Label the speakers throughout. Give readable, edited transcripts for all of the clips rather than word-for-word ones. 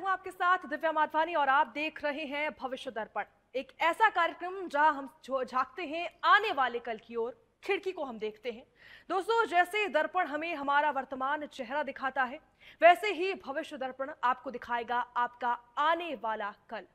Speaker 1: आपके साथ दिव्या माधवानी और आप देख रहे हैं भविष्य दर्पण, एक ऐसा कार्यक्रम जहां हम झांकते हैं आने वाले कल की ओर, खिड़की को हम देखते हैं। दोस्तों, जैसे दर्पण हमें हमारा वर्तमान चेहरा दिखाता है, वैसे ही भविष्य दर्पण आपको दिखाएगा आपका आने वाला कल,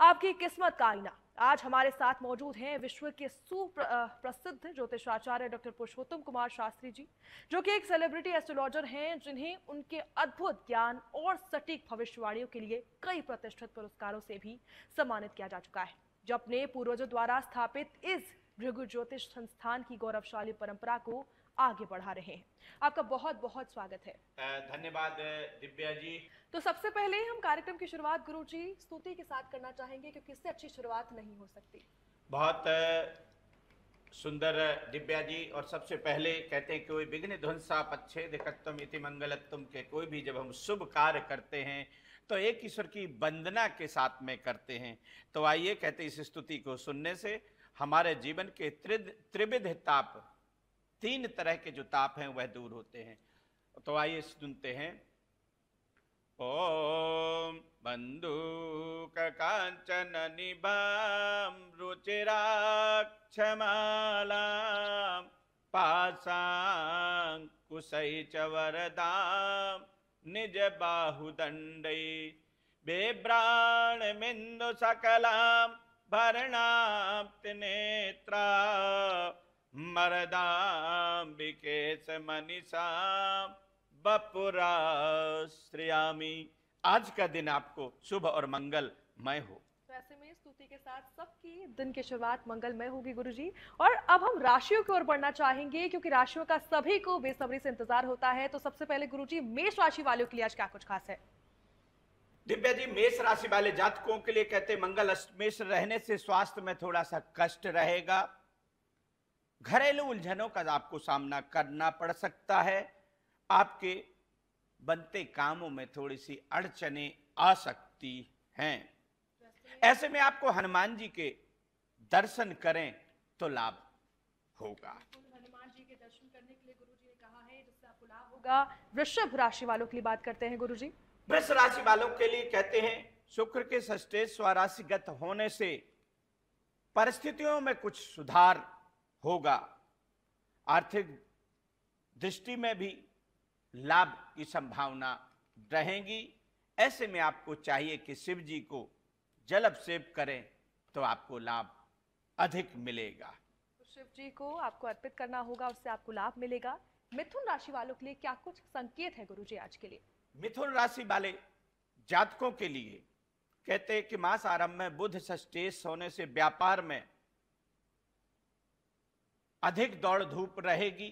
Speaker 1: आपकी किस्मत का आईना। आज हमारे साथ मौजूद हैं विश्व के सुप्रसिद्ध ज्योतिषाचार्य डॉक्टर पुरुषोत्तम कुमार शास्त्री जी, जो कि एक सेलिब्रिटी एस्ट्रोलॉजर हैं, जिन्हें उनके अद्भुत ज्ञान और सटीक भविष्यवाणियों के लिए कई प्रतिष्ठित पुरस्कारों से भी सम्मानित किया जा चुका है, जो अपने पूर्वजों द्वारा स्थापित इस भृगु ज्योतिष संस्थान की गौरवशाली परंपरा को आगे बढ़ा रहे हैं। आपका बहुत बहुत स्वागत है।
Speaker 2: धन्यवाद दिव्या जी।
Speaker 1: तो सबसे पहले हम कार्यक्रम की शुरुआत गुरु जी स्तुति के साथ करना चाहेंगे, क्योंकि इससे अच्छी शुरुआत नहीं हो सकती।
Speaker 2: बहुत सुंदर दिव्या जी। और सबसे पहले कहते हैं कोई विघ्न ध्वंसा पच्छेदकत्वम इति मंगलत्वम के कोई भी जब हम शुभ कार्य करते हैं तो एक ईश्वर की वंदना के साथ में करते हैं। तो आइए कहते हैं इस स्तुति को सुनने से हमारे जीवन के त्रिविध ताप, तीन तरह के जो ताप हैं वह दूर होते हैं। तो आइए सुनते हैं। ओम बंदूक कांचन निभाम रुचिराक्षमालाम पाशांकुशैः च वरदाम निज बाहुदंडै बेभ्राणमिन्दु सकलाम भरणाप्त नेत्रा मरदाम्बिकेश मनीषाम बपुराश्रयामि। आज का दिन आपको शुभ और मंगलमय हो।
Speaker 1: तो ऐसे में स्तुति के साथ सबकी दिन की शुरुआत मंगलमय होगी गुरुजी। और अब हम राशियों की ओर बढ़ना चाहेंगे, क्योंकि राशियों का सभी को बेसब्री से इंतजार होता है। तो सबसे पहले गुरुजी, मेष राशि वालों के लिए आज क्या कुछ खास है?
Speaker 2: दिव्या जी, मेष राशि वाले जातकों के लिए कहते मंगल अष्टमेश रहने से स्वास्थ्य में थोड़ा सा कष्ट रहेगा, घरेलू उलझनों का आपको सामना करना पड़ सकता है, आपके बनते कामों में थोड़ी सी अड़चने आ सकती हैं। ऐसे में आपको हनुमान जी के दर्शन करें तो लाभ होगा।
Speaker 1: हनुमान जी के दर्शन करने के लिए गुरुजी ने कहा है, जिससे आपको लाभ होगा। वृषभ राशि वालों के लिए बात करते हैं गुरुजी।
Speaker 2: वृष राशि वालों के लिए कहते हैं शुक्र के षष्ठे स्वराशिगत होने से परिस्थितियों में कुछ सुधार होगा, आर्थिक दृष्टि में भी लाभ की संभावना रहेगी। ऐसे में आपको चाहिए कि शिव जी को जल अभिषेक करें तो आपको लाभ अधिक मिलेगा।
Speaker 1: तो शिव जी को आपको अर्पित करना होगा, उससे आपको लाभ मिलेगा। मिथुन राशि वालों के लिए क्या कुछ संकेत है गुरुजी आज के लिए?
Speaker 2: मिथुन राशि वाले जातकों के लिए कहते हैं कि मास आरंभ में बुध षष्ठेश होने से व्यापार में अधिक दौड़ धूप रहेगी।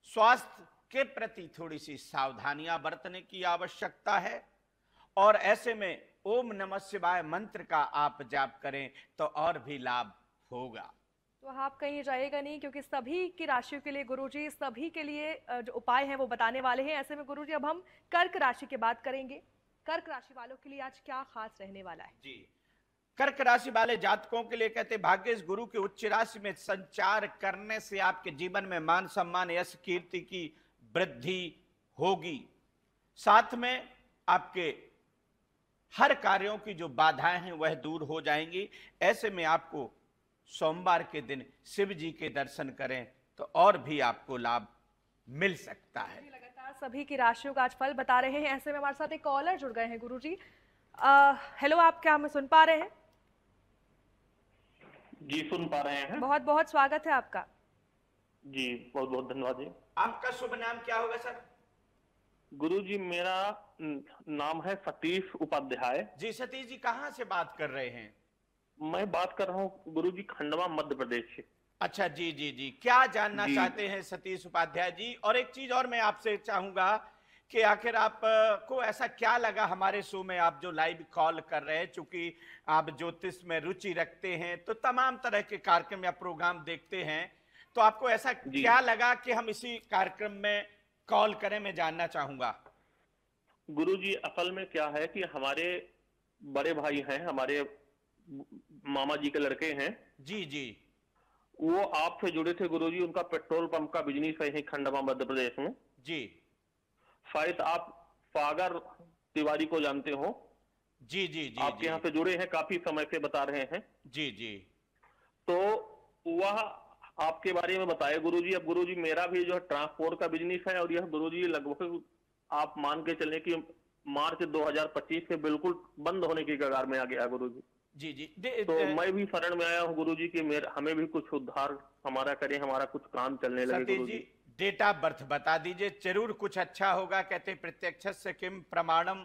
Speaker 2: स्वास्थ्य के प्रति थोड़ी सी सावधानियां बरतने की आवश्यकता है, और ऐसे में ओम नमः शिवाय मंत्र का आप जाप करें तो और भी लाभ होगा।
Speaker 1: तो आप कहीं जाइएगा नहीं, क्योंकि सभी की राशियों के लिए गुरुजी सभी के लिए जो उपाय हैं वो बताने वाले हैं। ऐसे में गुरुजी अब हम कर्क राशि की बात करेंगे। कर्क राशि वालों के लिए आज क्या खास रहने वाला है?
Speaker 2: जी, कर्क राशि वाले जातकों के लिए कहते भाग्येश गुरु के उच्च राशि में संचार करने से आपके जीवन में मान सम्मान यश कीर्ति की वृद्धि होगी। साथ में आपके हर कार्यों की जो बाधाएं हैं वह दूर हो जाएंगी। ऐसे में आपको सोमवार के दिन शिव जी के दर्शन करें तो और भी आपको लाभ मिल सकता है।
Speaker 1: लगातार सभी की राशियों का आज फल बता रहे हैं। ऐसे में हमारे साथ एक कॉलर जुड़ गए हैं गुरुजी। हेलो, आप क्या हमें सुन पा रहे हैं?
Speaker 3: जी, सुन पा रहे हैं।
Speaker 1: बहुत बहुत स्वागत है आपका।
Speaker 3: जी, बहुत बहुत धन्यवाद जी।
Speaker 2: आपका शुभ नाम क्या होगा सर?
Speaker 3: गुरुजी, मेरा नाम है सतीश उपाध्याय।
Speaker 2: जी सतीश जी, कहाँ से बात कर रहे हैं?
Speaker 3: मैं बात कर रहा हूँ गुरुजी खंडवा मध्य प्रदेश से।
Speaker 2: अच्छा जी जी जी, क्या जानना चाहते हैं सतीश उपाध्याय जी? और एक चीज और मैं आपसे चाहूंगा कि आखिर आप को ऐसा क्या लगा हमारे शो में, आप जो लाइव कॉल कर रहे हैं, चूंकि आप ज्योतिष में रुचि रखते हैं तो तमाम तरह के कार्यक्रम या प्रोग्राम देखते हैं, तो आपको ऐसा क्या लगा कि हम इसी कार्यक्रम में कॉल करें? मैं जानना चाहूंगा।
Speaker 3: गुरुजी, असल में क्या है कि हमारे बड़े भाई हैं, हमारे मामा जी के लड़के हैं।
Speaker 2: जी जी,
Speaker 3: वो आपसे जुड़े थे गुरुजी, उनका पेट्रोल पंप का बिजनेस है खंडवा मध्य प्रदेश में।
Speaker 2: जी,
Speaker 3: शायद आप सागर तिवारी को जानते हो।
Speaker 2: जी जी जी
Speaker 3: आपके
Speaker 2: जी
Speaker 3: यहाँ पे जुड़े हैं, काफी समय से बता रहे हैं।
Speaker 2: जी जी
Speaker 3: तो वह आपके बारे में बताए गुरुजी। अब गुरुजी मेरा भी जो है ट्रांसपोर्ट का बिजनेस है, और यह गुरुजी लगभग आप मान के चलें कि मार्च 2025 से बिल्कुल बंद होने की कगार में आ गया है गुरुजी।
Speaker 2: जी जी
Speaker 3: तो मैं भी शरण में आया हूँ गुरुजी कि मेरा हमें भी कुछ उद्धार हमारा करें, हमारा कुछ काम चलने लगे
Speaker 2: सतीश जी,
Speaker 3: गुरुजी।
Speaker 2: डेट ऑफ बर्थ बता दीजिए, जरूर कुछ अच्छा होगा। कहते हैं प्रत्यक्षस्य किम प्रमाणम,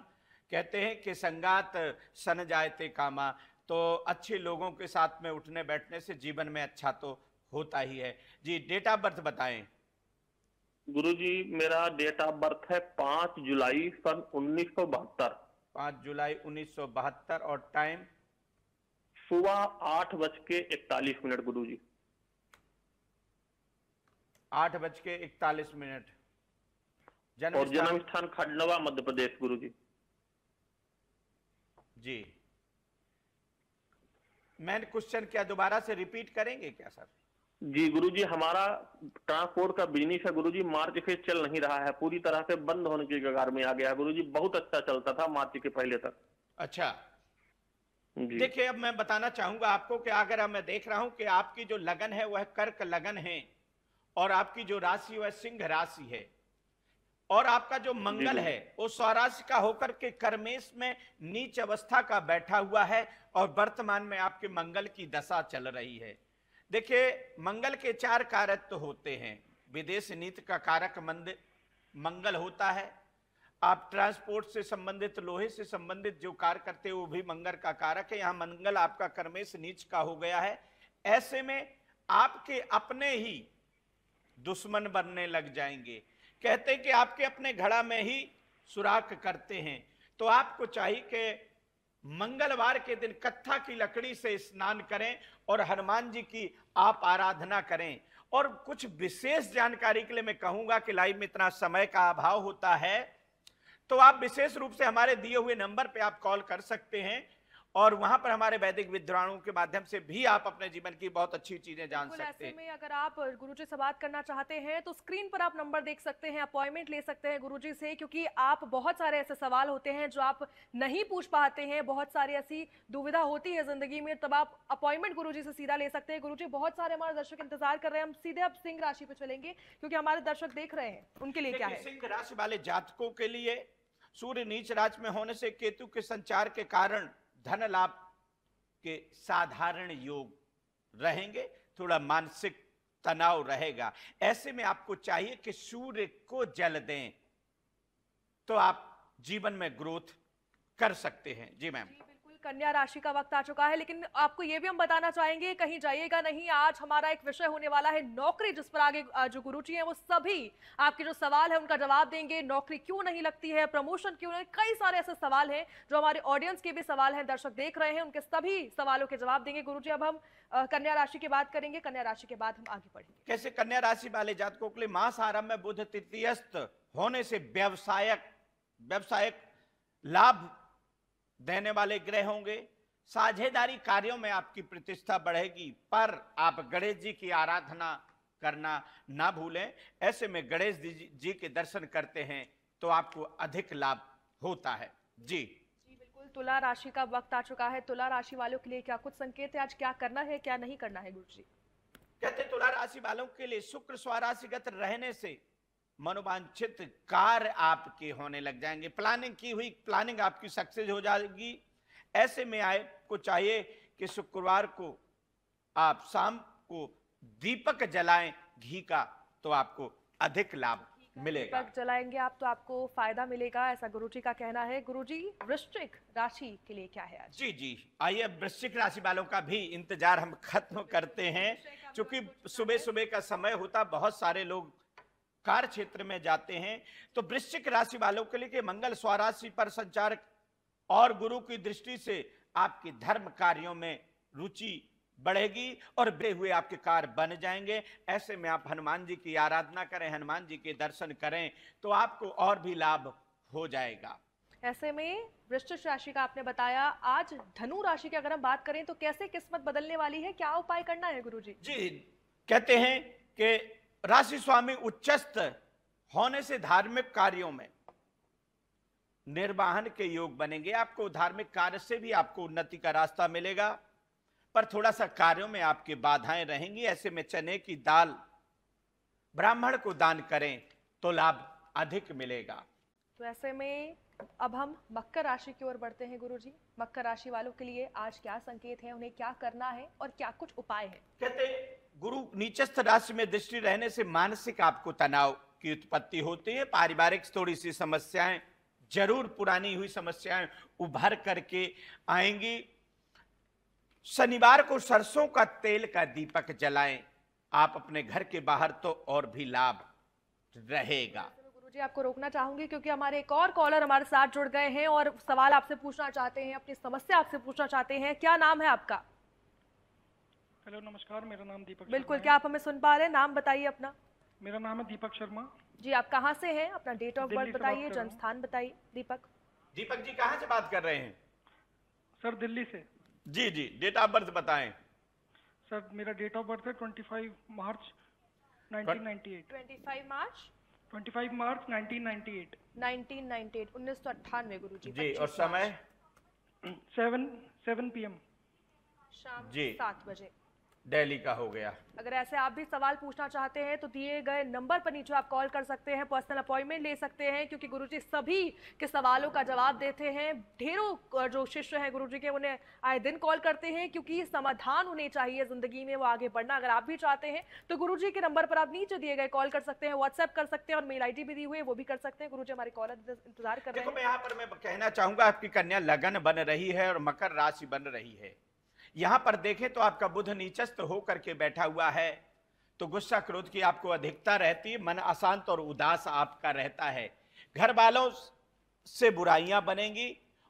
Speaker 2: कहते हैं कि संगात सन जायते कामा। तो अच्छे लोगों के साथ में उठने बैठने से जीवन में अच्छा तो होता ही है। जी डेट ऑफ बर्थ बताएं।
Speaker 3: गुरुजी मेरा डेट ऑफ बर्थ है 5 जुलाई सन 1972।
Speaker 2: 5 जुलाई 1972 और टाइम
Speaker 3: सुबह 8:41 गुरुजी।
Speaker 2: 8:41।
Speaker 3: और जन्म स्थान खंडवा मध्य प्रदेश गुरुजी।
Speaker 2: जी, मैंने क्वेश्चन क्या दोबारा से रिपीट करेंगे क्या सर?
Speaker 3: जी गुरुजी, हमारा ट्रांसपोर्ट का बिजनेस है गुरुजी, मार्च से चल नहीं रहा है, पूरी तरह से बंद होने की कगार में आ गया है गुरुजी। बहुत अच्छा चलता था मार्च के पहले तक।
Speaker 2: अच्छा,
Speaker 3: जी
Speaker 2: देखिए अब मैं बताना चाहूंगा आपको कि अगर मैं देख रहा हूं कि आपकी जो लगन है वह कर्क लगन है, और आपकी जो राशि वह सिंह राशि है, और आपका जो मंगल है वो स्वराशि का होकर के कर्मेश में नीच अवस्था का बैठा हुआ है, और वर्तमान में आपके मंगल की दशा चल रही है। देखिए मंगल के 4 कारक तो होते हैं। विदेश नीति का कारक मंगल होता है। आप ट्रांसपोर्ट से संबंधित, लोहे से संबंधित जो कार्य करते हैं वो भी मंगल का कारक है। यहां मंगल आपका कर्मेश नीच का हो गया है। ऐसे में आपके अपने ही दुश्मन बनने लग जाएंगे। कहते हैं कि आपके अपने घड़ा में ही सुराख करते हैं। तो आपको चाहिए कि मंगलवार के दिन कत्था की लकड़ी से स्नान करें और हनुमान जी की आप आराधना करें। और कुछ विशेष जानकारी के लिए मैं कहूंगा कि लाइव में इतना समय का अभाव होता है, तो आप विशेष रूप से हमारे दिए हुए नंबर पे आप कॉल कर सकते हैं, और वहां पर हमारे वैदिक विद्वानों के माध्यम से भी आप अपने जीवन की बहुत अच्छी चीजें जान सकते हैं।
Speaker 1: ऐसे में अगर आप गुरुजी से बात करना चाहते हैं तो स्क्रीन पर आप नंबर देख सकते हैं, अपॉइंटमेंट ले सकते हैं गुरुजी से, क्योंकि आप बहुत सारे ऐसे सवाल होते हैं जो आप नहीं पूछ पाते हैं, बहुत सारी ऐसी दुविधा होती है जिंदगी में, तब आप अपॉइंटमेंट गुरुजी से सीधा ले सकते हैं। गुरुजी बहुत सारे हमारे दर्शक इंतजार कर रहे हैं, हम सीधे अब सिंह राशि पे चलेंगे क्योंकि हमारे दर्शक देख रहे हैं, उनके लिए क्या है।
Speaker 2: सिंह राशि वाले जातकों के लिए सूर्य नीच राशि में होने से केतु के संचार के कारण धन लाभ के साधारण योग रहेंगे, थोड़ा मानसिक तनाव रहेगा। ऐसे में आपको चाहिए कि सूर्य को जल दें, तो आप जीवन में ग्रोथ कर सकते हैं। जी मैम।
Speaker 1: कन्या राशि का वक्त आ चुका है, लेकिन आपको यह भी हम बताना चाहेंगे, कहीं जाइएगा नहीं। आज हमारा एक विषय होने वाला है नौकरी, जिस पर आगे जो गुरुजी हैं वो सभी आपके जो सवाल है उनका जवाब देंगे। नौकरी क्यों नहीं लगती है, प्रमोशन क्यों नहीं, कई सारे ऐसे सवाल हैं जो हमारे ऑडियंस के भी सवाल हैं, दर्शक देख रहे हैं, उनके सभी सवालों के जवाब देंगे गुरुजी। अब हम कन्या राशि की बात करेंगे, कन्या राशि के बाद हम आगे बढ़ेंगे।
Speaker 2: कैसे कन्या राशि वाले जातकों के लिए मास आरंभ में बुध तृतीयस्थ होने से व्यवसायिक लाभ देने वाले ग्रह होंगे। साझेदारी कार्यों में आपकी प्रतिष्ठा बढ़ेगी, पर आप गणेश जी की आराधना करना ना भूलें। ऐसे में गणेश जी के दर्शन करते हैं तो आपको अधिक लाभ होता है। जी
Speaker 1: बिल्कुल। तुला राशि का वक्त आ चुका है, तुला राशि वालों के लिए क्या कुछ संकेत है, आज क्या करना है क्या नहीं करना है गुरुजी?
Speaker 2: कहते तुला राशि वालों के लिए शुक्र स्वराशिगत रहने से मनोवांछित कार्य आपके होने लग जाएंगे। प्लानिंग की हुई प्लानिंग आपकी सक्सेस हो जाएगी। ऐसे में आपको चाहिए कि शुक्रवार को आप शाम को दीपक जलाएं घी का, तो आपको अधिक लाभ मिलेगा।
Speaker 1: दीपक जलाएंगे आप तो आपको फायदा मिलेगा, ऐसा गुरुजी का कहना है। गुरुजी वृश्चिक राशि के लिए क्या है आज?
Speaker 2: जी जी, आइए वृश्चिक राशि वालों का भी इंतजार हम खत्म करते हैं, क्योंकि सुबह सुबह का समय होता, बहुत सारे लोग कार्य क्षेत्र में जाते हैं। तो वृश्चिक राशि वालों के लिए कि मंगल स्वराशि पर संचार और गुरु की दृष्टि से आपके धर्म कार्यों में रुचि बढ़ेगी और बड़े हुए आपके कार्य बन जाएंगे। ऐसे में आप हनुमान जी की आराधना करें, हनुमान जी के दर्शन करें, तो आपको और भी लाभ हो जाएगा।
Speaker 1: ऐसे में वृश्चिक राशि का आपने बताया। आज धनु राशि की अगर हम बात करें तो कैसे किस्मत बदलने वाली है, क्या उपाय करना है गुरुजी?
Speaker 2: जी, कहते हैं कि राशि स्वामी उच्चस्थ होने से धार्मिक कार्यों में निर्वाहन के योग बनेंगे। आपको धार्मिक कार्य से भी आपको उन्नति का रास्ता मिलेगा, पर थोड़ा सा कार्यों में आपकी बाधाएं रहेंगी। ऐसे में चने की दाल ब्राह्मण को दान करें तो लाभ अधिक मिलेगा।
Speaker 1: तो ऐसे में अब हम मकर राशि की ओर बढ़ते हैं गुरुजी। मकर राशि वालों के लिए आज क्या संकेत है, उन्हें क्या करना है और क्या कुछ उपाय है?
Speaker 2: कहते गुरु नीचस्थ राशि में दृष्टि रहने से मानसिक आपको तनाव की उत्पत्ति होती है। पारिवारिक थोड़ी सी समस्याएं, जरूर पुरानी हुई समस्याएं उभर करके आएंगी। शनिवार को सरसों का तेल का दीपक जलाएं आप अपने घर के बाहर, तो और भी लाभ रहेगा।
Speaker 1: गुरुजी आपको रोकना चाहूंगी क्योंकि हमारे एक और कॉलर हमारे साथ जुड़ गए हैं और सवाल आपसे पूछना चाहते हैं, अपनी समस्या आपसे पूछना चाहते हैं। क्या नाम है आपका?
Speaker 4: हेलो नमस्कार, मेरा नाम दीपक
Speaker 1: बिल्कुल,
Speaker 4: शर्मा
Speaker 1: क्या आप हमें सुन पा रहे हैं? नाम बताइए अपना।
Speaker 4: है। मेरा नाम है दीपक शर्मा।
Speaker 1: जी, आप कहाँ से हैं? अपना डेट ऑफ
Speaker 4: दिल्ली
Speaker 1: बर्थ
Speaker 4: से बात
Speaker 1: बताइए,
Speaker 4: कर रहा
Speaker 1: जन्म
Speaker 4: हूँ।
Speaker 1: स्थान बताइए। दीपक
Speaker 2: दीपक जी कहां से बात कर रहे हैं?
Speaker 4: सर दिल्ली से।
Speaker 2: जी जी, डेट ऑफ बर्थ बताएं।
Speaker 4: सर मेरा डेट ऑफ बर्थ है 25 मार्च 1998।
Speaker 1: 25 मार्च
Speaker 4: 25 मार्च 1998।
Speaker 1: 1998 1998 गुरुजी।
Speaker 2: जी,
Speaker 1: 25
Speaker 2: और समय?
Speaker 1: मार्च,
Speaker 4: 7 PM।
Speaker 1: शाम
Speaker 2: जी।
Speaker 1: 7 बजे।
Speaker 2: दिल्ली का हो गया।
Speaker 1: अगर ऐसे आप भी सवाल पूछना चाहते हैं तो दिए गए नंबर पर नीचे आप कॉल कर सकते हैं, पर्सनल अपॉइंटमेंट ले सकते हैं, क्योंकि गुरुजी सभी के सवालों का जवाब देते हैं। ढेरों जो शिष्य हैं गुरुजी के, उन्हें आए दिन कॉल करते हैं क्योंकि समाधान होने चाहिए जिंदगी में, वो आगे बढ़ना। अगर आप भी चाहते हैं तो गुरुजी के नंबर पर आप नीचे दिए गए कॉल कर सकते हैं, व्हाट्सएप कर सकते हैं और मेल ID भी दी हुई है, वो भी कर सकते हैं। गुरुजी हमारे कॉलर इंतजार कर रहे
Speaker 2: देखो,
Speaker 1: हैं।
Speaker 2: मैं यहाँ पर मैं कहना चाहूंगा, आपकी कन्या लगन बन रही है और मकर राशि बन रही है। यहां पर देखें तो आपका बुध नीचस्थ होकर के बैठा हुआ है, तो गुस्सा क्रोध की आपको अधिकता रहती है। मन अशांत और उदास आपका रहता है। घर वालों से बुराइयां बनेंगी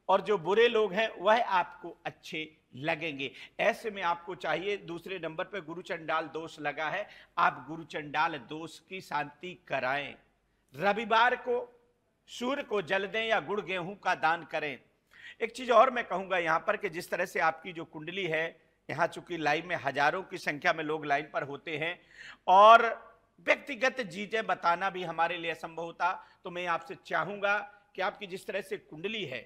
Speaker 2: और जो बुरे लोग हैं वह आपको अच्छे लगेंगे। ऐसे में आपको चाहिए, दूसरे नंबर पे गुरु चंडाल दोष लगा है, आप गुरु चंडाल दोष की शांति कराएं। रविवार को सूर्य को जल दें या गुड़ गेहूं का दान करें। एक चीज और मैं कहूंगा यहां पर कि जिस तरह से आपकी जो कुंडली है, यहां चूंकि लाइन में हजारों की संख्या में लोग लाइन पर होते हैं और व्यक्तिगत चीजें बताना भी हमारे लिए असंभव होता, तो मैं आपसे चाहूंगा कि आपकी जिस तरह से कुंडली है,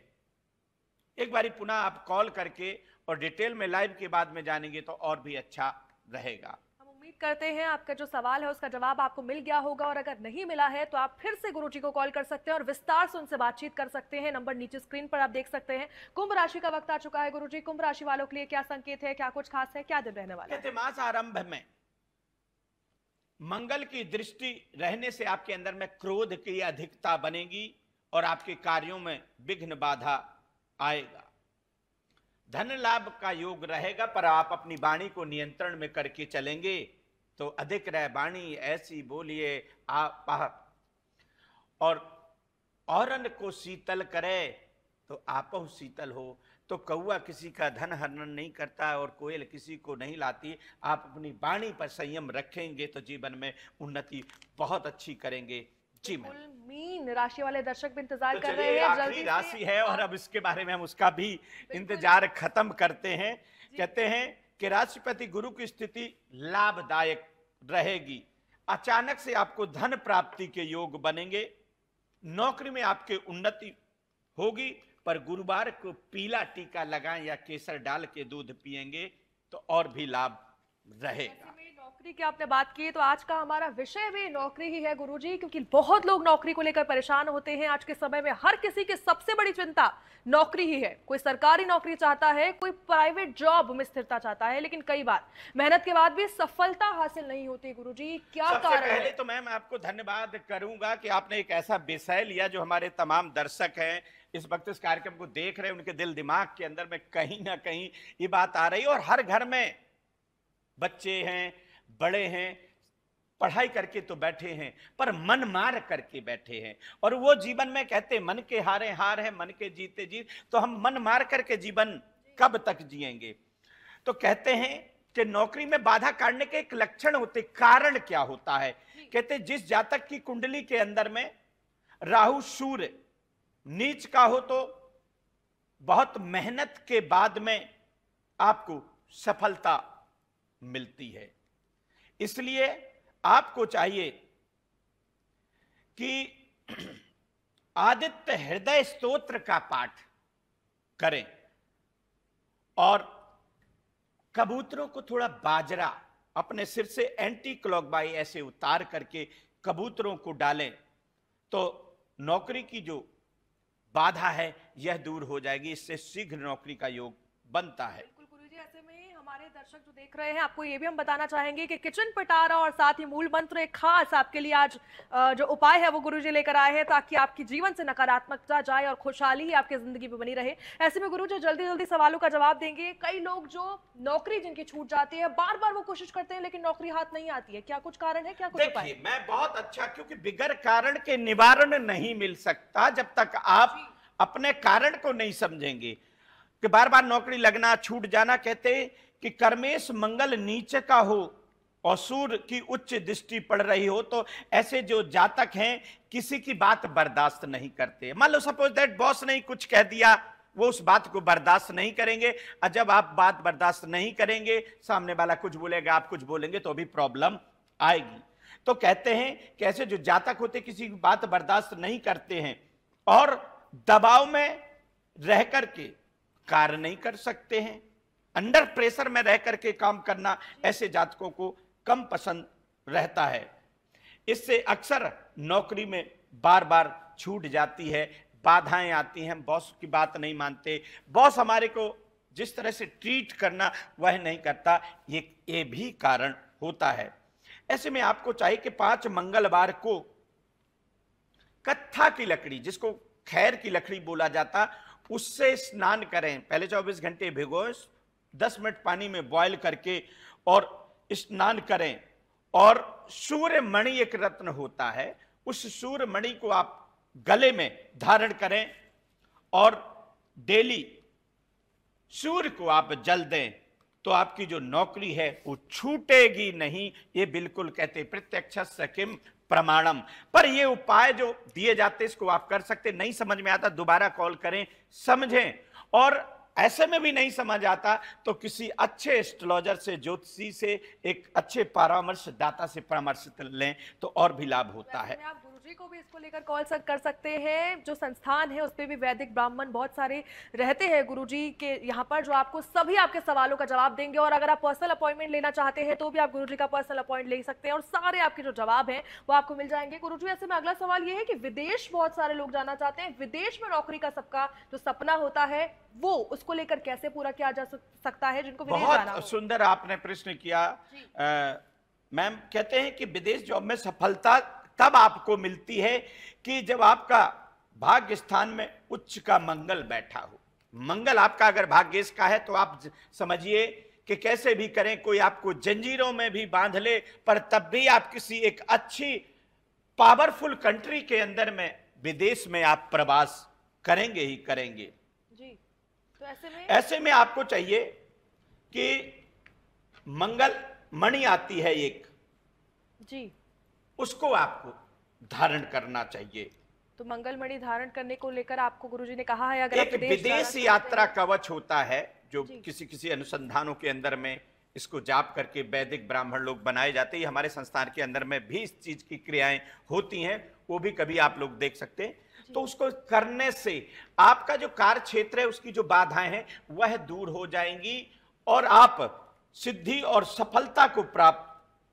Speaker 2: एक बारी पुनः आप कॉल करके और डिटेल में लाइव के बाद में जानेंगे तो और भी अच्छा रहेगा।
Speaker 1: हम उम्मीद करते हैं आपका जो सवाल है उसका जवाब आपको मिल गया होगा, और अगर नहीं मिला है तो आप फिर से गुरुजी को कॉल कर सकते हैं और विस्तार से उनसे बातचीत कर सकते हैं। नंबर नीचे स्क्रीन पर आप देख सकते हैं। कुंभ राशि का वक्त आ चुका है गुरुजी। कुंभ राशि वालों के लिए क्या संकेत है, क्या कुछ खास है, क्या दिन रहने वाला है?
Speaker 2: कहते मास आरंभ में मंगल की दृष्टि रहने से आपके अंदर में क्रोध की अधिकता बनेगी और आपके कार्यों में विघ्न बाधा आएगा। धन लाभ का योग रहेगा, पर आप अपनी वाणी को नियंत्रण में करके चलेंगे तो अधिक रह वाणी ऐसी बोलिए आप, और औरन को शीतल करे तो आपो शीतल हो। तो कौआ किसी का धन हरण नहीं करता और कोयल किसी को नहीं लाती। आप अपनी वाणी पर संयम रखेंगे तो जीवन में उन्नति बहुत अच्छी करेंगे। जी मैम,
Speaker 1: मीन राशि वाले दर्शक भी इंतजार
Speaker 2: तो
Speaker 1: कर
Speaker 2: चलिए,
Speaker 1: रहे हैं।
Speaker 2: आखिरी
Speaker 1: जल्दी
Speaker 2: राशि
Speaker 1: से
Speaker 2: है और अब इसके बारे में हम उसका भी इंतजार खत्म करते हैं। कहते हैं कि राशिपति गुरु की स्थिति लाभदायक रहेगी। अचानक से आपको धन प्राप्ति के योग बनेंगे। नौकरी में आपके उन्नति होगी, पर गुरुवार को पीला टीका लगाएं या केसर डाल के दूध पिएंगे तो और भी लाभ रहेगा।
Speaker 1: नौकरी की आपने बात की तो आज का हमारा विषय भी नौकरी ही है गुरुजी, क्योंकि बहुत लोग नौकरी को लेकर परेशान होते हैं। आज के समय में हर किसी की सबसे बड़ी चिंता नौकरी ही है। कोई सरकारी नौकरी चाहता है, कोई प्राइवेट जॉब में स्थिरता चाहता है, लेकिन कई बार मेहनत के बाद भी सफलता हासिल नहीं होती। गुरुजी क्या
Speaker 2: सबसे
Speaker 1: कारण
Speaker 2: पहले
Speaker 1: है?
Speaker 2: तो मैम आपको धन्यवाद करूंगा कि आपने एक ऐसा विषय लिया जो हमारे तमाम दर्शक हैं इस वक्त इस कार्यक्रम को देख रहे हैं, उनके दिल दिमाग के अंदर में कहीं ना कहीं ये बात आ रही है। और हर घर में बच्चे हैं, बड़े हैं, पढ़ाई करके तो बैठे हैं पर मन मार करके बैठे हैं। और वो जीवन में कहते मन के हारे हार है, मन के जीते जीत। तो हम मन मार करके जीवन कब तक जिएंगे? तो कहते हैं कि नौकरी में बाधा काटने के एक लक्षण होते, कारण क्या होता है? कहते जिस जातक की कुंडली के अंदर में राहु सूर्य नीच का हो तो बहुत मेहनत के बाद में आपको सफलता मिलती है। इसलिए आपको चाहिए कि आदित्य हृदय स्तोत्र का पाठ करें और कबूतरों को थोड़ा बाजरा अपने सिर से एंटी क्लॉकवाइज ऐसे उतार करके कबूतरों को डालें तो नौकरी की जो बाधा है यह दूर हो जाएगी। इससे शीघ्र नौकरी का योग बनता है।
Speaker 1: बिल्कुल गुरुजी, ऐसे में हमारे दर्शक जो देख रहे हैं, आपको ये भी हम बताना चाहेंगे कि किचन पिटारा और साथ ही मूल मंत्र एक खास आपके लिए आज जो उपाय है वो गुरुजी लेकर आए हैं, ताकि आपके जीवन से नकारात्मकता जाए और खुशहाली ही आपकी जिंदगी में बनी रहे। ऐसे में गुरुजी जल्दी जल्दी सवालों का जवाब देंगे। कई लोग जो नौकरी जिनकी छूट जाती है, बार बार वो कोशिश करते हैं लेकिन नौकरी हाथ नहीं आती है, क्या कुछ कारण है, क्या कुछ उपाय?
Speaker 2: देखिए, मैं बहुत अच्छा, क्योंकि बिगर कारण के निवारण नहीं मिल सकता जब तक आप अपने कारण को नहीं समझेंगे। कि बार बार नौकरी लगना, छूट जाना, कहते कि कर्मेश मंगल नीच का हो और सूर्य की उच्च दृष्टि पड़ रही हो, तो ऐसे जो जातक हैं किसी की बात बर्दाश्त नहीं करते। मान लो सपोज दैट बॉस ने कुछ कह दिया, वो उस बात को बर्दाश्त नहीं करेंगे, और जब आप बात बर्दाश्त नहीं करेंगे, सामने वाला कुछ बोलेगा, आप कुछ बोलेंगे, तो भी प्रॉब्लम आएगी। तो कहते हैं कि ऐसे जो जातक होते किसी की बात बर्दाश्त नहीं करते हैं और दबाव में रह करके कार्य नहीं कर सकते हैं, अंडर प्रेशर में रह करके काम करना ऐसे जातकों को कम पसंद रहता है। इससे अक्सर नौकरी में बार बार छूट जाती है, बाधाएं आती हैं, बॉस की बात नहीं मानते, बॉस हमारे को जिस तरह से ट्रीट करना वह नहीं करता, ये भी कारण होता है। ऐसे में आपको चाहिए कि 5 मंगलवार को कत्था की लकड़ी, जिसको खैर की लकड़ी बोला जाता, उससे स्नान करें। पहले 24 घंटे भिगोएं, 10 मिनट पानी में बॉयल करके और स्नान करें। और सूर्य मणि एक रत्न होता है, उस सूर्य मणि को आप गले में धारण करें और डेली सूर्य को आप जल दें, तो आपकी जो नौकरी है वो छूटेगी नहीं। ये बिल्कुल कहते प्रत्यक्ष किम प्रमाणम। पर ये उपाय जो दिए जाते इसको आप कर सकते। नहीं समझ में आता दोबारा कॉल करें, समझें, और ऐसे में भी नहीं समझ आता तो किसी अच्छे एस्ट्रोलॉजर से, ज्योतिषी से, एक अच्छे परामर्शदाता से परामर्श लें तो और भी लाभ होता है।
Speaker 1: आप गुरुजी को भी इसको लेकर कॉल कर सकते हैं। जो संस्थान है उस पे भी वैदिक ब्राह्मण बहुत सारे रहते हैं गुरुजी के यहाँ पर, जो आपको सभी आपके सवालों का जवाब देंगे। और अगर आप पर्सनल अपॉइंटमेंट लेना चाहते हैं तो भी आप गुरुजी का पर्सनल अपॉइंटमेंट ले सकते हैं और सारे आपके जो जवाब हैं वो आपको मिल जाएंगे। गुरुजी, ऐसे में अगला सवाल ये है कि विदेश बहुत सारे लोग जाना चाहते हैं, विदेश में नौकरी का सबका जो सपना होता है वो उसको लेकर कैसे पूरा किया जा सकता है, जिनको विदेश जाना हो?
Speaker 2: बहुत सुंदर आपने प्रश्न किया। मैम, कहते हैं कि विदेश जॉब में सफलता तब आपको मिलती है कि जब आपका भाग्य स्थान में उच्च का मंगल बैठा हो। मंगल आपका अगर भाग्येश का है तो आप समझिए कि कैसे भी करें, कोई आपको जंजीरों में भी बांध ले, पर तब भी आप किसी एक अच्छी पावरफुल कंट्री के अंदर में, विदेश में आप प्रवास करेंगे ही करेंगे
Speaker 1: जी। तो ऐसे में
Speaker 2: आपको चाहिए कि मंगल मणि आती है एक
Speaker 1: जी,
Speaker 2: उसको आपको धारण करना चाहिए।
Speaker 1: तो मंगलमणि धारण करने को लेकर आपको गुरुजी ने कहा है, अगर
Speaker 2: एक विदेश यात्रा कवच होता है जो किसी अनुसंधानों के अंदर में इसको जाप करके वैदिक ब्राह्मण लोग बनाए जाते हैं। हमारे संस्थान के अंदर में भी इस चीज की क्रियाएं होती हैं, वो भी कभी आप लोग देख सकते हैं। तो उसको करने से आपका जो कार्य क्षेत्र है उसकी जो बाधाएं हैं वह दूर हो जाएंगी और आप सिद्धि और सफलता को प्राप्त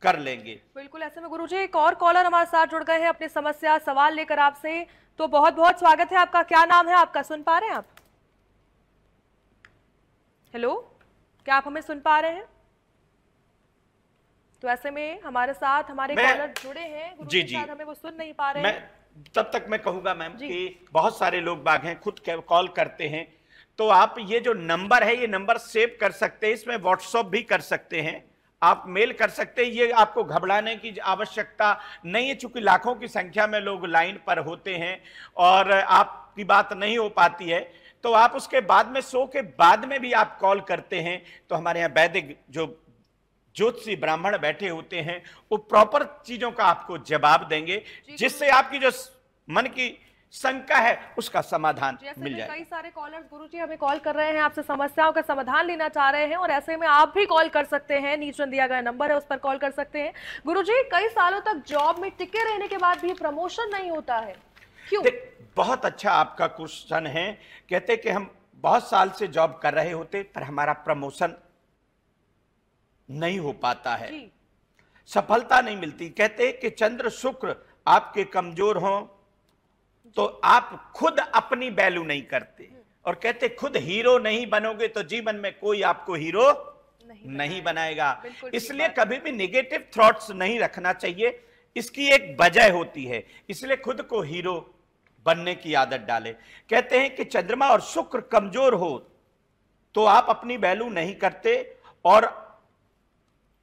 Speaker 2: कर लेंगे।
Speaker 1: बिल्कुल। ऐसे में गुरुजी एक और कॉलर हमारे साथ जुड़ गए हैं अपनी समस्या सवाल लेकर आपसे, तो बहुत बहुत स्वागत है आपका। क्या नाम है आपका, सुन पा रहे हैं आप? हेलो, क्या आप हमें सुन पा रहे हैं? तो ऐसे में हमारे साथ हमारे कॉलर जुड़े हैं गुरुजी के साथ, हमें वो सुन नहीं पा रहे हैं।
Speaker 2: तब तक मैं कहूंगा मैम कि बहुत सारे लोग बाग हैं खुद कॉल करते हैं, तो आप ये जो नंबर है ये नंबर सेव कर सकते हैं, इसमें व्हाट्सएप भी कर सकते हैं, आप मेल कर सकते हैं। ये आपको घबराने की आवश्यकता नहीं है, चूंकि लाखों की संख्या में लोग लाइन पर होते हैं और आपकी बात नहीं हो पाती है, तो आप उसके बाद में शो के बाद में भी आप कॉल करते हैं तो हमारे यहाँ वैदिक जो ज्योतिषी ब्राह्मण बैठे होते हैं वो प्रॉपर चीजों का आपको जवाब देंगे, जिससे आपकी जो मन की शंका है उसका समाधान मिल जाए।
Speaker 1: कई सारे कॉलर्स गुरुजी हमें कॉल कर रहे हैं, आपसे समस्याओं का समाधान लेना चाह रहे हैं, और ऐसे में आप भी कॉल कर सकते हैं। नीचे दिया गया नंबर है उस पर कॉल कर सकते हैं। गुरुजी, कई सालों तक जॉब में टिके रहने के बाद भी प्रमोशन नहीं होता है, क्यों?
Speaker 2: बहुत अच्छा आपका क्वेश्चन है। कहते कि हम बहुत साल से जॉब कर रहे होते पर हमारा प्रमोशन नहीं हो पाता है,
Speaker 1: जी।
Speaker 2: सफलता नहीं मिलती। कहते कि चंद्र शुक्र आपके कमजोर हों तो आप खुद अपनी वैल्यू नहीं करते, और कहते खुद हीरो नहीं बनोगे तो जीवन में कोई आपको हीरो नहीं बनाएगा।
Speaker 1: बिल्कुल ठीक
Speaker 2: इसलिए
Speaker 1: बात।
Speaker 2: कभी भी नेगेटिव थॉट्स नहीं रखना चाहिए, इसकी एक वजह होती है, इसलिए खुद को हीरो बनने की आदत डाले। कहते हैं कि चंद्रमा और शुक्र कमजोर हो तो आप अपनी वैल्यू नहीं करते और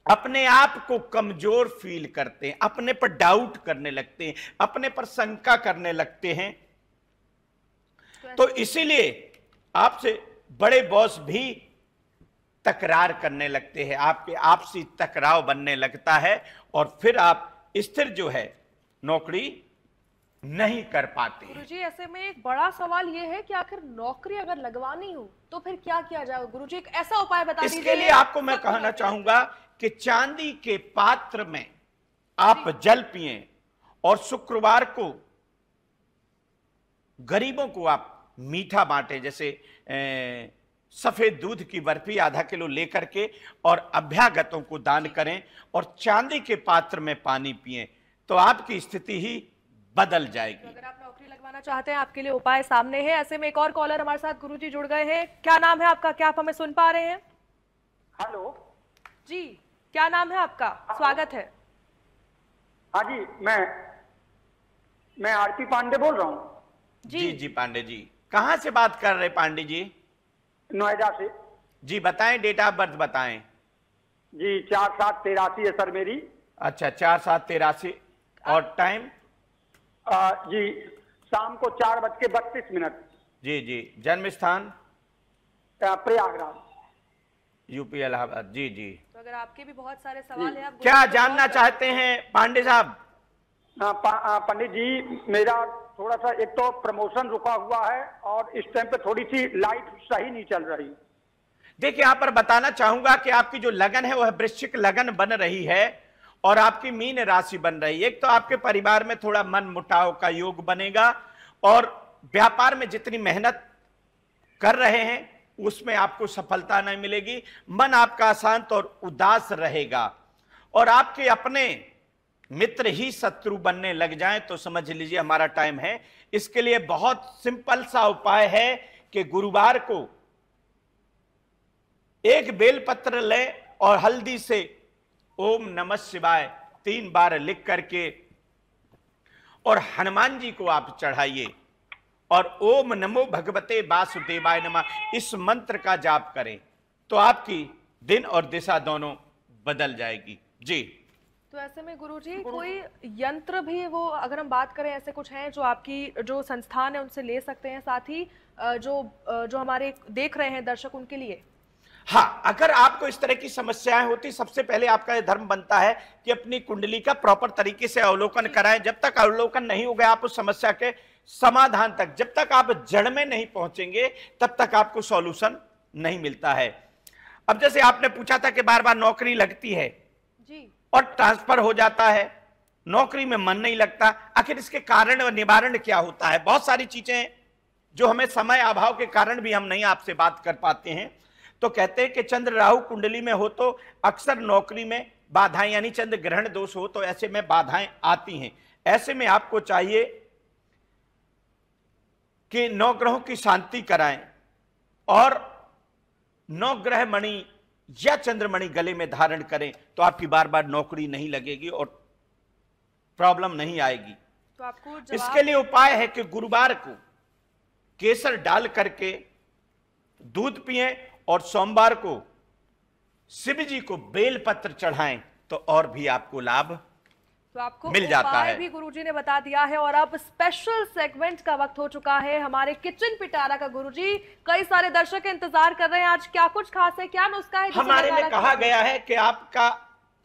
Speaker 2: अपने आप को कमजोर फील करते हैं, अपने पर डाउट करने लगते हैं, अपने पर शंका करने लगते हैं। तो इसीलिए आपसे बड़े बॉस भी तकरार करने लगते हैं, आपके आपसी टकराव बनने लगता है और फिर आप स्थिर जो है नौकरी नहीं कर पाते हैं।
Speaker 1: गुरुजी, ऐसे में एक बड़ा सवाल ये है कि आखिर नौकरी अगर लगवानी हो तो फिर क्या किया जाए? गुरुजी, एक ऐसा उपाय बता दीजिए।
Speaker 2: इसके लिए आपको मैं कहना चाहूंगा कि चांदी के पात्र में आप जल पिए और शुक्रवार को गरीबों को आप मीठा बांटे, जैसे सफेद दूध की बर्फी आधा किलो लेकर के और अभ्यागतों को दान करें और चांदी के पात्र में पानी पिए तो आपकी स्थिति ही बदल जाएगी।
Speaker 1: अगर आप नौकरी लगवाना चाहते हैं, आपके लिए उपाय सामने है। ऐसे में एक और कॉलर हमारे साथ गुरुजी जुड़ गए हैं। क्या नाम है आपका? क्या आप हमें सुन पा रहे हैं?
Speaker 5: हेलो
Speaker 1: जी, क्या नाम है आपका? स्वागत है।
Speaker 5: हाँ जी, मैं आरती पांडे बोल रहा हूँ।
Speaker 2: जी जी पांडे जी, कहां से बात कर रहे पांडे जी?
Speaker 5: नोएडा से।
Speaker 2: जी बताएं, डेट ऑफ बर्थ बताएं।
Speaker 5: जी 4783 है सर मेरी।
Speaker 2: अच्छा, 4783। और टाइम?
Speaker 5: जी शाम को 4:32।
Speaker 2: जी जी। जन्म स्थान?
Speaker 5: प्रयागराज,
Speaker 2: यूपी इलाहाबाद। जी जी।
Speaker 1: तो अगर आपके भी बहुत सारे सवाल हैं, आप
Speaker 2: क्या
Speaker 1: गुरुजी को
Speaker 2: जानना
Speaker 1: बहुत-
Speaker 2: चाहते हैं पांडे साहब?
Speaker 5: पंडित जी मेरा थोड़ा सा, एक तो प्रमोशन रुका हुआ है और इस टाइम पे थोड़ी सी लाइफ सही नहीं चल रही।
Speaker 2: देखिए, यहां पर बताना चाहूंगा कि आपकी जो लगन है वह वृश्चिक लगन बन रही है और आपकी मीन राशि बन रही है। एक तो आपके परिवार में थोड़ा मन मुटाव का योग बनेगा और व्यापार में जितनी मेहनत कर रहे हैं उसमें आपको सफलता नहीं मिलेगी। मन आपका अशांत और उदास रहेगा और आपके अपने मित्र ही शत्रु बनने लग जाएं तो समझ लीजिए हमारा टाइम है। इसके लिए बहुत सिंपल सा उपाय है कि गुरुवार को एक बेलपत्र लें और हल्दी से ओम नमः शिवाय 3 बार लिख करके और हनुमान जी को आप चढ़ाइए और ओम नमो भगवते वासुदेवाय नमः इस मंत्र का जाप करें तो आपकी दिन और दिशा दोनों बदल जाएगी। जी।
Speaker 1: तो ऐसे में गुरुजी कोई यंत्र भी, वो अगर हम बात करें, ऐसे कुछ हैं जो आपकी जो संस्थान है उनसे ले सकते हैं, साथ ही जो हमारे देख रहे हैं दर्शक उनके लिए?
Speaker 2: हाँ, अगर आपको इस तरह की समस्याएं होती, सबसे पहले आपका यह धर्म बनता है कि अपनी कुंडली का प्रॉपर तरीके से अवलोकन कराएं। जब तक अवलोकन नहीं होगा आप उस समस्या के समाधान तक, जब तक आप जड़ में नहीं पहुंचेंगे तब तक आपको सॉल्यूशन नहीं मिलता है। अब जैसे आपने पूछा था कि बार बार नौकरी लगती है
Speaker 1: जी
Speaker 2: और ट्रांसफर हो जाता है, नौकरी में मन नहीं लगता, आखिर इसके कारण और निवारण क्या होता है? बहुत सारी चीजें जो हमें समय अभाव के कारण भी हम नहीं आपसे बात कर पाते हैं। तो कहते हैं कि चंद्र राहु कुंडली में हो तो अक्सर नौकरी में बाधाएं, यानी चंद्र ग्रहण दोष हो तो ऐसे में बाधाएं आती हैं। ऐसे में आपको चाहिए कि नवग्रहों की शांति कराएं और नवग्रह मणि या चंद्रमणि गले में धारण करें तो आपकी बार बार नौकरी नहीं लगेगी और प्रॉब्लम नहीं आएगी।
Speaker 1: तो आपको
Speaker 2: इसके लिए उपाय है कि गुरुवार को केसर डाल करके दूध पिएं और सोमवार को शिव जी को बेलपत्र चढ़ाएं तो और भी आपको लाभ
Speaker 1: तो आपको
Speaker 2: मिल जाता
Speaker 1: उपाय
Speaker 2: है।
Speaker 1: भी गुरुजी ने बता दिया है। और अब स्पेशल सेगमेंट का वक्त हो चुका है हमारे किचन पिटारा का। गुरुजी, कई सारे दर्शक इंतजार कर रहे हैं, आज क्या कुछ खास है, क्या नुस्खा है?
Speaker 2: हमारे में कहा गया है कि आपका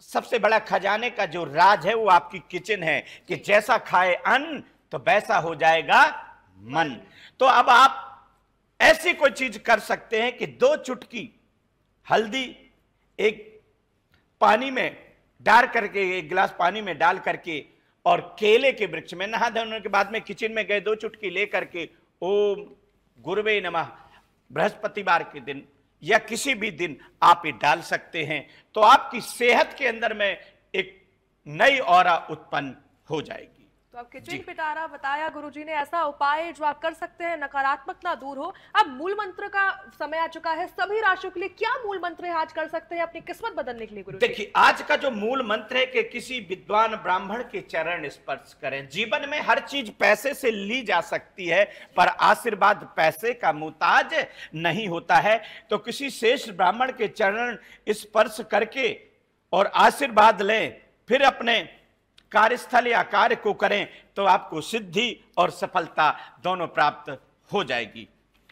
Speaker 2: सबसे बड़ा खजाने का जो राज है वो आपकी किचन है कि जैसा खाए अन्न तो वैसा हो जाएगा मन। तो अब आप ऐसी कोई चीज कर सकते हैं कि 2 चुटकी हल्दी एक पानी में डाल करके, एक गिलास पानी में डाल करके और केले के वृक्ष में नहा धोने के बाद में किचन में गए, 2 चुटकी लेकर के ओम गुरुवे नमः बृहस्पतिवार के दिन या किसी भी दिन आप ये डाल सकते हैं, तो आपकी सेहत के अंदर में एक नई ऑरा उत्पन्न हो जाएगी।
Speaker 1: तो अब किचन पिटारा बताया गुरुजी ने, ऐसा उपाय जो आप कर सकते हैं, नकारात्मकता दूर हो। अब मूल मंत्र का समय आ चुका है सभी राशियों के लिए, क्या मूल मंत्र है आज कर सकते हैं अपनी किस्मत बदलने के लिए गुरुजी?
Speaker 2: देखिए, आज का जो मूल मंत्र है कि किसी विद्वान ब्राह्मण के चरण स्पर्श करें। जीवन में हर चीज पैसे से ली जा सकती है, पर आशीर्वाद पैसे का मुताज नहीं होता है। तो किसी श्रेष्ठ ब्राह्मण के चरण स्पर्श करके और आशीर्वाद लें, फिर अपने कार्यस्थल या कार्य को करें, तो आपको सिद्धि और सफलता दोनों प्राप्त हो जाएगी।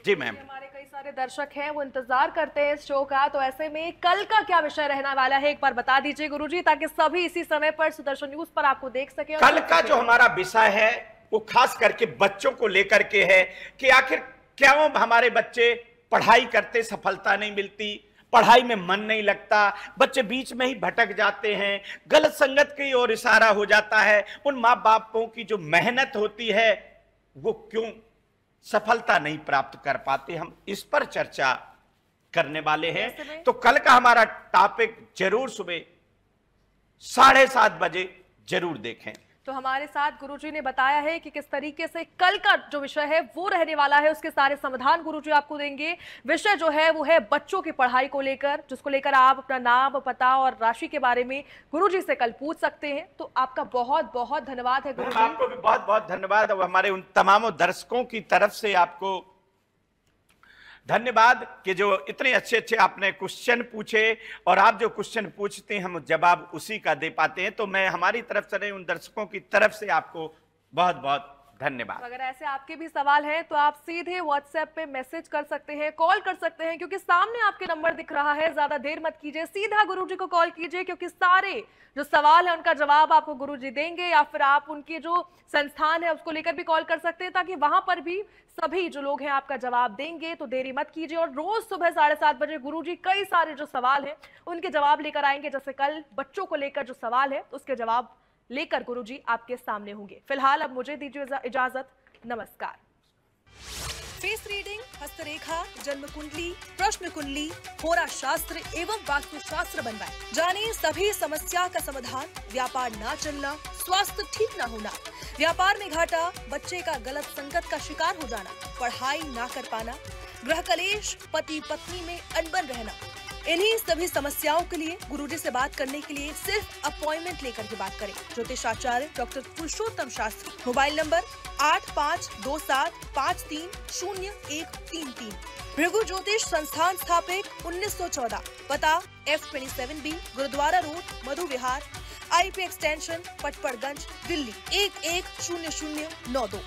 Speaker 2: जी मैम।
Speaker 1: हमारे कई सारे दर्शक हैं, वो इंतजार करते हैं इस शो का, तो ऐसे में कल का क्या विषय रहने वाला है एक बार बता दीजिए गुरुजी, ताकि सभी इसी समय पर सुदर्शन न्यूज पर आपको देख सके।
Speaker 2: कल का जो हमारा विषय है वो खास करके बच्चों को लेकर के है कि आखिर क्यों हमारे बच्चे पढ़ाई करते सफलता नहीं मिलती, पढ़ाई में मन नहीं लगता, बच्चे बीच में ही भटक जाते हैं, गलत संगत की ओर इशारा हो जाता है। उन माँ बापों की जो मेहनत होती है वो क्यों सफलता नहीं प्राप्त कर पाते, हम इस पर चर्चा करने वाले हैं। तो कल का हमारा टॉपिक जरूर सुबह 7:30 बजे जरूर देखें।
Speaker 1: तो हमारे साथ गुरुजी ने बताया है कि किस तरीके से कल का जो विषय है वो रहने वाला है, उसके सारे समाधान गुरुजी आपको देंगे। विषय जो है वो है बच्चों की पढ़ाई को लेकर, जिसको लेकर आप अपना नाम, पता और राशि के बारे में गुरुजी से कल पूछ सकते हैं। तो आपका बहुत बहुत धन्यवाद है गुरुजी।
Speaker 2: आपको भी बहुत बहुत धन्यवाद, और हमारे उन तमाम दर्शकों की तरफ से आपको धन्यवाद कि जो इतने अच्छे अच्छे आपने क्वेश्चन पूछे, और आप जो क्वेश्चन पूछते हैं हम जवाब उसी का दे पाते हैं। तो मैं हमारी तरफ से, उन दर्शकों की तरफ से आपको बहुत बहुत धन्यवाद।
Speaker 1: अगर ऐसे आपके भी सवाल हैं तो आप सीधे व्हाट्सएप पे मैसेज कर सकते हैं, कॉल कर सकते हैं, क्योंकि सामने आपके नंबर दिख रहा है। ज्यादा देर मत कीजिए, सीधा गुरुजी को कॉल कीजिए, क्योंकि सारे जो सवाल है उनका जवाब आपको गुरुजी देंगे, या फिर आप उनकी जो संस्थान है उसको लेकर भी कॉल कर सकते हैं, ताकि वहां पर भी सभी जो लोग हैं आपका जवाब देंगे। तो देरी मत कीजिए, और रोज सुबह 7:30 बजे गुरुजी कई सारे जो सवाल हैं उनके जवाब लेकर आएंगे। जैसे कल बच्चों को लेकर जो सवाल है उसके जवाब लेकर गुरुजी आपके सामने होंगे। फिलहाल अब मुझे दीजिए इजाजत, नमस्कार। फेस रीडिंग, हस्तरेखा, जन्म कुंडली, प्रश्न कुंडली, होरा शास्त्र एवं वास्तु शास्त्र बनवाएं। जानिए सभी समस्या का समाधान। व्यापार ना चलना, स्वास्थ्य ठीक ना होना, व्यापार में घाटा, बच्चे का गलत संगत का शिकार हो जाना, पढ़ाई ना कर पाना, गृह कलेश, पति पत्नी में अनबन रहना, इन्हीं सभी समस्याओं के लिए गुरुजी से बात करने के लिए सिर्फ अपॉइंटमेंट लेकर के बात करें। ज्योतिषाचार्य doctor Purushottam Shastri. Mobile number 8527530133। Bhrigu Jyotish Sansthan स्थापित 1914। पता F27B Gurudwara Road, Madhu Vihar, IP Extension, Patparganj, Delhi 110092।